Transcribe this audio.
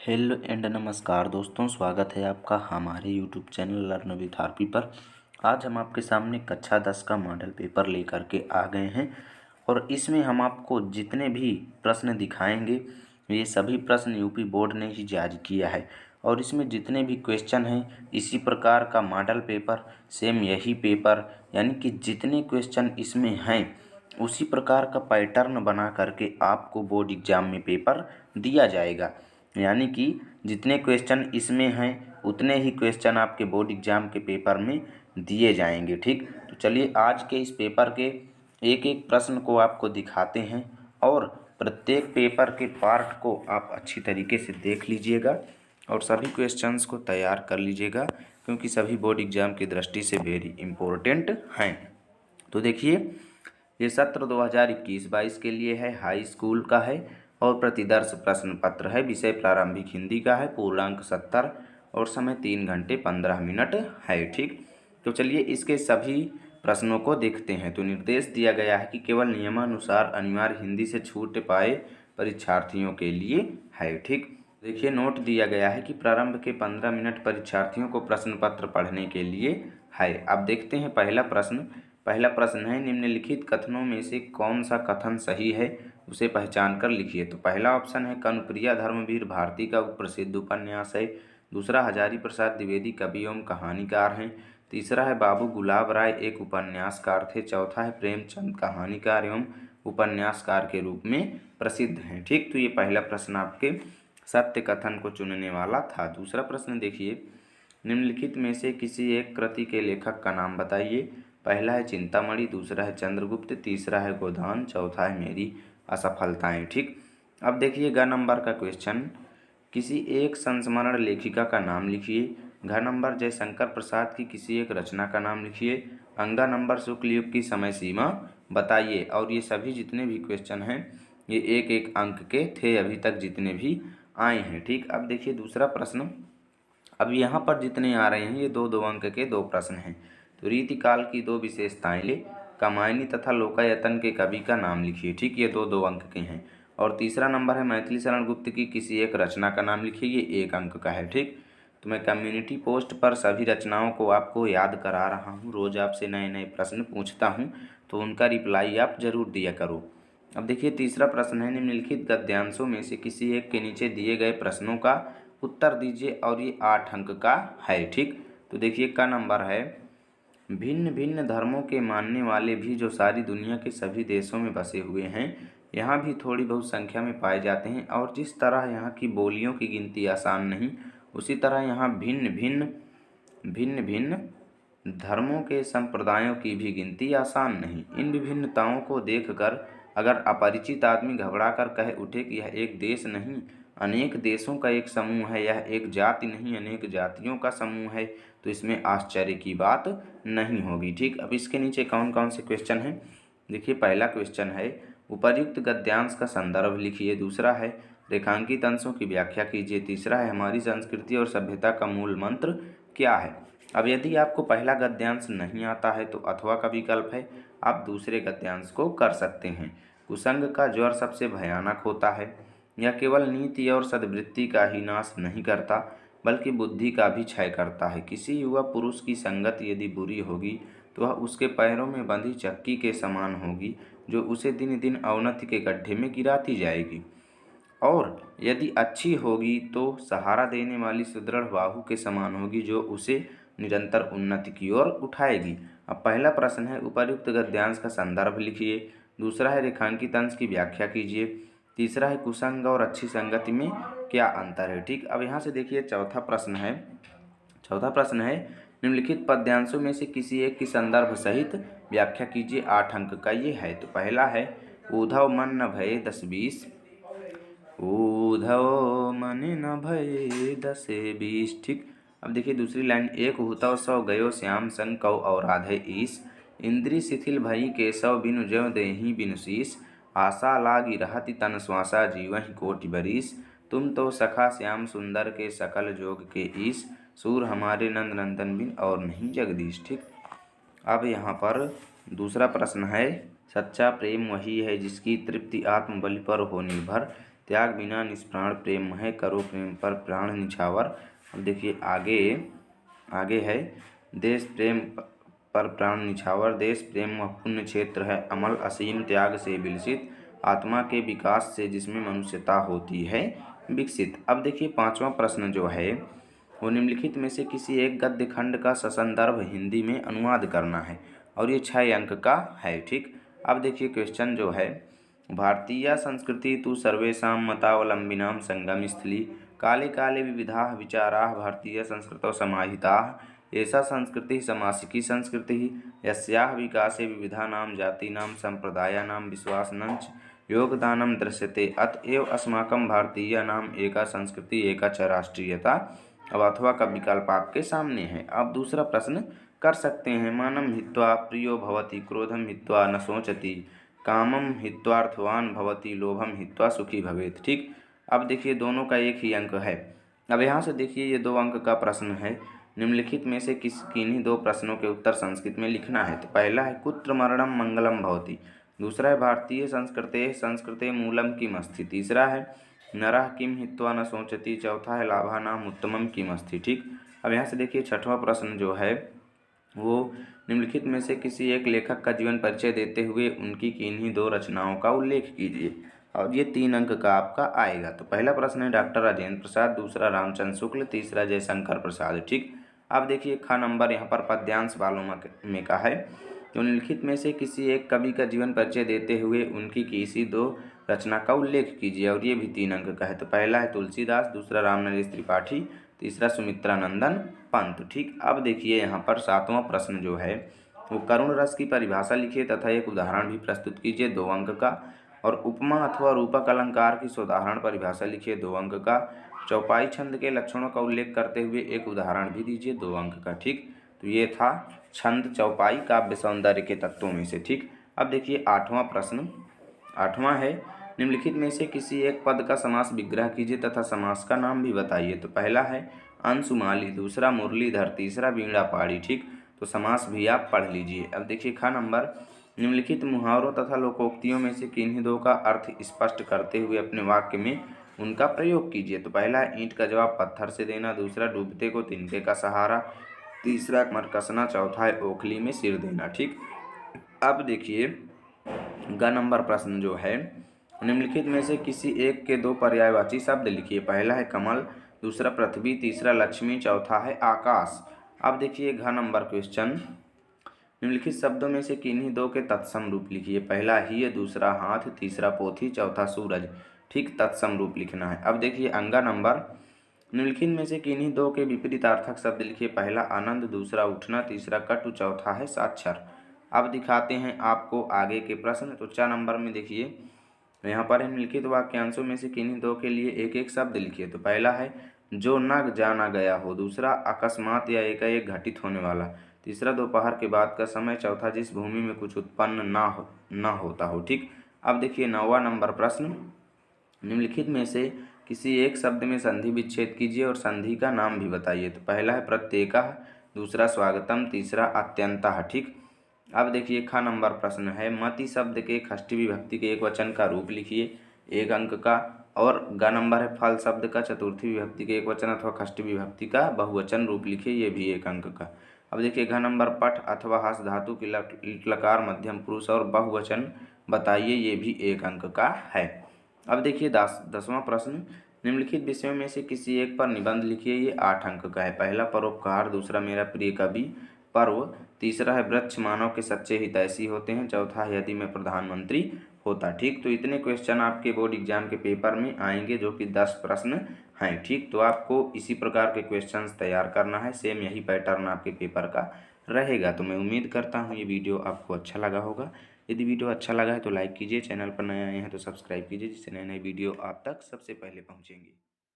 Hello and नमस्कार दोस्तों, स्वागत है आपका हमारे YouTube channel learn with RP पर। आज हम आपके सामने कक्षा 10 का मॉडल पेपर लेकर के आ गए हैं और इसमें हम आपको जितने भी प्रश्न दिखाएंगे ये सभी प्रश्न यूपी बोर्ड ने ही जारी किया है और इसमें जितने भी क्वेश्चन हैं इसी प्रकार का मॉडल पेपर, सेम यही पेपर, यानी कि जितने क्वेश्चन इसमें हैं उसी प्रकार का पैटर्न बना करके आपको बोर्ड एग्जाम में पेपर दिया जाएगा। यानी कि जितने क्वेश्चन इसमें हैं उतने ही क्वेश्चन आपके बोर्ड एग्जाम के पेपर में दिए जाएंगे। ठीक, तो चलिए आज के इस पेपर के एक एक प्रश्न को आपको दिखाते हैं और प्रत्येक पेपर के पार्ट को आप अच्छी तरीके से देख लीजिएगा और सभी क्वेश्चंस को तैयार कर लीजिएगा, क्योंकि सभी बोर्ड एग्जाम की दृष्टि से वेरी इम्पोर्टेंट हैं। तो देखिए, ये सत्र 2021-22 के लिए है, हाई स्कूल का है और प्रतिदर्श प्रश्न पत्र है। विषय प्रारंभिक हिंदी का है, पूर्णांक 70 और समय 3 घंटे 15 मिनट है। ठीक, तो चलिए इसके सभी प्रश्नों को देखते हैं। तो निर्देश दिया गया है कि केवल नियमानुसार अनिवार्य हिंदी से छूट पाए परीक्षार्थियों के लिए है। ठीक, देखिए नोट दिया गया है कि प्रारंभ के 15 मिनट परीक्षार्थियों को प्रश्न पत्र पढ़ने के लिए है। अब देखते हैं पहला प्रश्न है, निम्नलिखित कथनों में से कौन सा कथन सही है उसे पहचान कर लिखिए। तो पहला ऑप्शन है, कनुप्रिया धर्मवीर भारती का प्रसिद्ध उपन्यास है। दूसरा, हजारी प्रसाद द्विवेदी कवि एवं कहानीकार हैं। तीसरा है, बाबू गुलाब राय एक उपन्यासकार थे। चौथा है, प्रेमचंद कहानीकार एवं उपन्यासकार के रूप में प्रसिद्ध हैं। ठीक, तो ये पहला प्रश्न आपके सत्य कथन को चुनने वाला था। दूसरा प्रश्न देखिए, निम्नलिखित में से किसी एक कृति के लेखक का नाम बताइए। पहला है चिंतामणि, दूसरा है चंद्रगुप्त, तीसरा है गोदान, चौथा है मेरी असफलताएं। ठीक, अब देखिए ग नंबर का क्वेश्चन, किसी एक संस्मरण लेखिका का नाम लिखिए। घ नंबर, जयशंकर प्रसाद की किसी एक रचना का नाम लिखिए। अंगा नंबर, शुक्ल युग की समय सीमा बताइए। और ये सभी जितने भी क्वेश्चन हैं ये एक एक अंक के थे अभी तक जितने भी आए हैं। ठीक, अब देखिए दूसरा प्रश्न, अब यहाँ पर जितने आ रहे हैं ये दो दो अंक के दो प्रश्न हैं। तो रीतिकाल की दो विशेषताएं ले, कामायनी तथा लोकायतन के कवि का नाम लिखिए। ठीक, ये दो दो अंक के हैं। और तीसरा नंबर है, मैथिली शरण गुप्त की किसी एक रचना का नाम लिखिए, ये 1 अंक का है। ठीक, तो मैं कम्युनिटी पोस्ट पर सभी रचनाओं को आपको याद करा रहा हूँ, रोज़ आपसे नए नए प्रश्न पूछता हूँ तो उनका रिप्लाई आप जरूर दिया करो। अब देखिए तीसरा प्रश्न है, निम्नलिखित गद्यांशों में से किसी एक के नीचे दिए गए प्रश्नों का उत्तर दीजिए और ये 8 अंक का है। ठीक, तो देखिए का नंबर है, भिन्न भिन्न धर्मों के मानने वाले भी जो सारी दुनिया के सभी देशों में बसे हुए हैं यहाँ भी थोड़ी बहुत संख्या में पाए जाते हैं, और जिस तरह यहाँ की बोलियों की गिनती आसान नहीं उसी तरह यहाँ भिन्न भिन्न धर्मों के संप्रदायों की भी गिनती आसान नहीं। इन विभिन्नताओं को देखकर अगर अपरिचित आदमी घबरा कर कह उठे कि यह एक देश नहीं अनेक देशों का एक समूह है, यह एक जाति नहीं अनेक जातियों का समूह है, तो इसमें आश्चर्य की बात नहीं होगी। ठीक, अब इसके नीचे कौन कौन से क्वेश्चन हैं देखिए। पहला क्वेश्चन है, उपर्युक्त गद्यांश का संदर्भ लिखिए। दूसरा है, रेखांकित अंशों की व्याख्या कीजिए। तीसरा है, हमारी संस्कृति और सभ्यता का मूल मंत्र क्या है। अब यदि आपको पहला गद्यांश नहीं आता है तो अथवा का विकल्प है, आप दूसरे गद्यांश को कर सकते हैं। कुसंग का ज्वर सबसे भयानक होता है, यह केवल नीति और सद्वृत्ति का ही नाश नहीं करता बल्कि बुद्धि का भी क्षय करता है। किसी युवा पुरुष की संगत यदि बुरी होगी तो वह उसके पैरों में बंधी चक्की के समान होगी जो उसे दिन दिन अवनति के गड्ढे में गिराती जाएगी, और यदि अच्छी होगी तो सहारा देने वाली सुदृढ़ बाहु के समान होगी जो उसे निरंतर उन्नति की ओर उठाएगी। अब पहला प्रश्न है, उपर्युक्त गद्यांश का संदर्भ लिखिए। दूसरा है, रेखांकित अंश की व्याख्या कीजिए। तीसरा है, कुसंग और अच्छी संगति में क्या अंतर है। ठीक, अब यहाँ से देखिए चौथा प्रश्न है, निम्नलिखित पद्यांशों में से किसी एक की संदर्भ सहित व्याख्या कीजिए। 8 अंक का ये है। तो पहला है, ऊधव मन न भये 10-20, ऊधव मन न भये 10-20। ठीक, अब देखिए दूसरी लाइन, एक हुतव 100 गयो श्याम संग कौ औराधे ईस, इंद्री शिथिल भई केशव बिनु ज्यों देहि बिनु शीस, आशा लागी रहति तन श्वासा जीवहि कोटि बरीस, तुम तो सखा श्याम सुंदर के सकल जोग के ईस, सूर हमारे नंद नंदन बिन और नहीं जगदीश। ठीक, अब यहाँ पर दूसरा प्रश्न है, सच्चा प्रेम वही है जिसकी तृप्ति आत्मबल पर हो निर्भर, त्याग बिना निष्प्राण प्रेम है, करो प्रेम पर प्राण निछावर। अब देखिए आगे है, देश प्रेम पर प्राण निछावर, देश प्रेम वह पुण्य क्षेत्र है अमल, असीम त्याग से विलसित, आत्मा के विकास से जिसमें मनुष्यता होती है विकसित। अब देखिए 5वां प्रश्न जो है वो निम्नलिखित में से किसी एक गद्य खंड का ससंदर्भ हिंदी में अनुवाद करना है और ये 6 अंक का है। ठीक, अब देखिए क्वेश्चन जो है, भारतीय संस्कृति तु सर्वेषां मतावलंबिनां संगम स्थली, काले काले विविधाः विचाराः भारतीय संस्कृतौ समाहिताः, एषा संस्कृतिः समासिकी संस्कृतिः, यस्याः विकासे विविधानां जातीनां संप्रदायानां विश्वासानांच योगदानं दृश्यते, अतएव अस्माकं भारतीयानाम् एका संस्कृति एका च राष्ट्रीयता। अब अथवा का विकल्प आपके सामने है। अब दूसरा प्रश्न कर सकते हैं, मानं हित्वा प्रियो भवति, क्रोधम हित्वा न शोचति, कामम हित्वार्थवान भवति, लोभम हित्वा सुखी भवेत्। ठीक, अब देखिए दोनों का एक ही अंक है। अब यहाँ से देखिए ये 2 अंक का प्रश्न है, निम्नलिखित में से किन्हीं 2 प्रश्नों के उत्तर संस्कृत में लिखना है। तो पहला है कुत्र मरणम मंगलम भवति, दूसरा है भारतीय संस्कृते मूलम किमस्ति, तीसरा है नरः किम हित्वा न शोचति, चौथा है लाभानाम उत्तमम किमस्ति। ठीक, अब यहाँ से देखिए 6वां प्रश्न जो है वो निम्नलिखित में से किसी एक लेखक का जीवन परिचय देते हुए उनकी किन्हीं 2 रचनाओं का उल्लेख कीजिए और ये 3 अंक का आपका आएगा। तो पहला प्रश्न है डॉक्टर राजेंद्र प्रसाद, दूसरा रामचंद्र शुक्ल, तीसरा जयशंकर प्रसाद। ठीक, अब देखिए ख नंबर यहाँ पर पद्यांश वालों में का है, तो निम्नलिखित में से किसी एक कवि का जीवन परिचय देते हुए उनकी किसी 2 रचना का उल्लेख कीजिए और ये भी 3 अंक का है। तो पहला है तुलसीदास, दूसरा रामनरेश त्रिपाठी, तीसरा सुमित्रा नंदन पंत। ठीक, अब देखिए यहाँ पर 7वां प्रश्न जो है वो करुण रस की परिभाषा लिखिए तथा एक उदाहरण भी प्रस्तुत कीजिए 2 अंक का, और उपमा अथवा रूपक अलंकार की साधारण परिभाषा लिखिए 2 अंक का, चौपाई छंद के लक्षणों का उल्लेख करते हुए एक उदाहरण भी दीजिए 2 अंक का। ठीक, तो ये था छंद चौपाई काव्य सौंदर्य के तत्वों में से। ठीक, अब देखिए 8वां प्रश्न, 8वां है निम्नलिखित में से किसी एक पद का समास विग्रह कीजिए तथा समास का नाम भी बताइए। तो पहला है अंशुमाली, दूसरा मुरलीधर, तीसरा वीणा पाड़ी। ठीक, तो समास भी आप पढ़ लीजिए। अब देखिए ख नंबर, निम्नलिखित मुहावरों तथा लोकोक्तियों में से किन्हीं 2 का अर्थ स्पष्ट करते हुए अपने वाक्य में उनका प्रयोग कीजिए। तो पहला है ईंट का जवाब पत्थर से देना, दूसरा डूबते को तिनके का सहारा, तीसरा मर कसना, चौथा है ओखली में सिर देना। ठीक, अब देखिए ग नंबर प्रश्न जो है, निम्नलिखित में से किसी एक के 2 पर्यायवाची शब्द लिखिए। पहला है कमल, दूसरा पृथ्वी, तीसरा लक्ष्मी, चौथा है आकाश। अब देखिए घ नंबर क्वेश्चन, निम्नलिखित शब्दों में से किन्हीं 2 के तत्सम रूप लिखिए। पहला ही, दूसरा हाथ, तीसरा पोथी, चौथा सूरज। ठीक, तत्सम रूप लिखना है। अब देखिए अंगा नंबर, निम्नलिखित में से किन्हीं 2 के विपरीतार्थक शब्द लिखिए। पहला आनंद, दूसरा उठना, तीसरा कटु, चौथा है साक्षर। अब दिखाते हैं आपको आगे के प्रश्न। तो 4 नंबर में देखिए यहाँ पर निम्नलिखित वाक्यांशों में से किन्हीं 2 के लिए एक एक शब्द लिखिए। तो पहला है जो न जाना गया हो, दूसरा अकस्मात या एकाएक घटित होने वाला, तीसरा दोपहर के बाद का समय, चौथा जिस भूमि में कुछ उत्पन्न ना होता हो। ठीक, अब देखिए 9वां नंबर प्रश्न, निम्नलिखित में से किसी एक शब्द में संधि विच्छेद कीजिए और संधि का नाम भी बताइए। तो पहला है प्रत्येकः, दूसरा स्वागतम, तीसरा अत्यंतः। ठीक, अब देखिए ख नंबर प्रश्न है मति शब्द के षष्ठी विभक्ति के एक वचन का रूप लिखिए 1 अंक का, और ग नंबर है फल शब्द का चतुर्थी विभक्ति के एक वचन अथवा षष्ठी विभक्ति का बहुवचन रूप लिखिए, ये भी 1 अंक का। अब देखिए घ नंबर पठ अथवा हस धातु की लकार मध्यम पुरुष और बहुवचन बताइए, ये भी 1 अंक का है। अब देखिए 10वां प्रश्न, निम्नलिखित विषयों में से किसी एक पर निबंध लिखिए, ये 8 अंक का है। पहला परोपकार, दूसरा मेरा प्रिय कवि पर्व, तीसरा है वृक्ष मानव के सच्चे हितैषी होते हैं, चौथा है यदि मैं प्रधानमंत्री होता। ठीक, तो इतने क्वेश्चन आपके बोर्ड एग्जाम के पेपर में आएंगे जो कि 10 प्रश्न हैं। ठीक, तो आपको इसी प्रकार के क्वेश्चंस तैयार करना है, सेम यही पैटर्न आपके पेपर का रहेगा। तो मैं उम्मीद करता हूँ ये वीडियो आपको अच्छा लगा होगा। यदि वीडियो अच्छा लगा है तो लाइक कीजिए, चैनल पर नए आए हैं तो सब्सक्राइब कीजिए, जिससे नए नए वीडियो आप तक सबसे पहले पहुँचेंगे।